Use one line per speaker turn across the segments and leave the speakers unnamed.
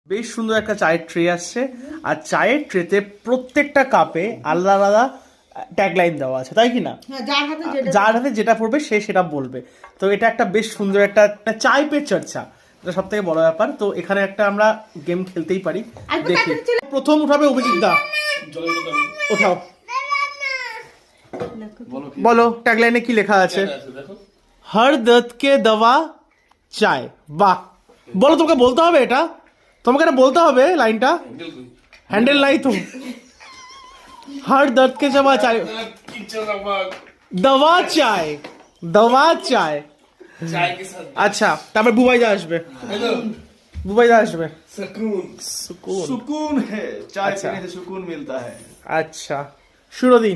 বেশ সুন্দর একটা চায়ের ট্রে আসছে, আর চায়ের ট্রেতে প্রত্যেকটা কাপে আলাদা আলাদা ট্যাগলাইন দেওয়া আছে, তাই কি না? যার হাতে যেটা পড়বে সে সেটা বলবে। তো এটা একটা বেশ সুন্দর একটা চায় পে চর্চা, এটা সব থেকে বড় ব্যাপার। তো এখানে একটা আমরা গেম খেলতেই পারি, দেখি। প্রথম উঠাবে অভিজিৎ দা, ওঠাও, বলো ট্যাগলাইনে কি লেখা আছে। হর দর্দ কে দওয়া চায়। বাহ, বলো, তোমাকে বলতে হবে এটা, তোমাকে এটা বলতে হবে লাইনটা। হ্যান্ডেল নাই তো। हर दर्द के दवा चाय, दवा चाय, दवा चाय। अच्छा, তারপর বুবাইদা আসবে, বুবাইদা আসবে।
सुकून
सुकून,
सुकून है, चाय
अच्छा।
पीने से सुकून मिलता है।
अच्छा शुरुदी,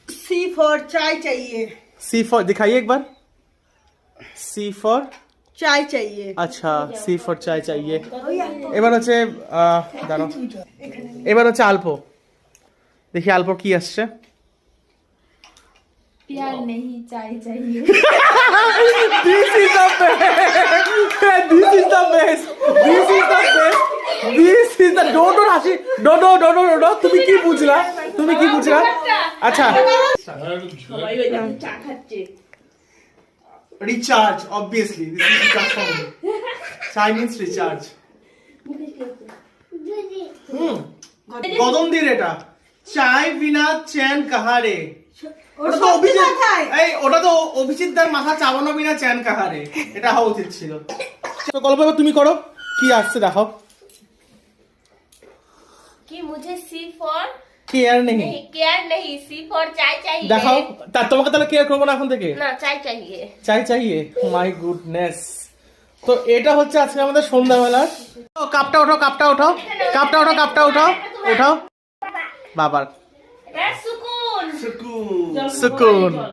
सी फॉर चाय चाहिए।
सी फॉर दिखाइए एक बार। सी फॉर
चाय चाहिए।
अच्छा, सी फॉर চায় चाहिए। এবার হচ্ছে দাঁড়াও, এবার হচ্ছে আলপো, দেখি আলপো কি আসছে।
प्यार नहीं चाय चाहिए।
This is the best. This is the best. This is the best. This is the don't হাসি, no. তুমি কি বুঝলা? তুমি কি বুঝলা? আচ্ছা।
সবাই ওই দেখো চা খাচ্ছে।
Recharge, obviously. This is recharge for me. Chai means recharge. কদম দিয়ে এটা। চায় বিনা চ্যান কাহারে। ওটা তো অভিজিৎ, এই ওটা তো অভিজিৎ দার মাথা চাবানো বিনা চ্যান কাহারে, এটা হওয়া উচিত ছিল। তো গল্প এবার তুমি করো, কি আসছে দেখাও।
कि मुझे सी फॉर
কেয়ার নেই
केयर नहीं, सी फॉर चाय चाहिए।
দেখাও, তোমাকে তাহলে কেয়ার করবো না এখন থেকে,
ना चाय चाहिए।
চাই চাইয়ে। My goodness. তো এটা হচ্ছে আজকে আমাদের সন্ধ্যাবেলার। কাপটা ওঠাও, কাপটা ওঠাও, কাপটা ওঠাও, কাপটা ওঠাও, ওঠাও বাবার।
सुकून।
सुकून
সুকুন।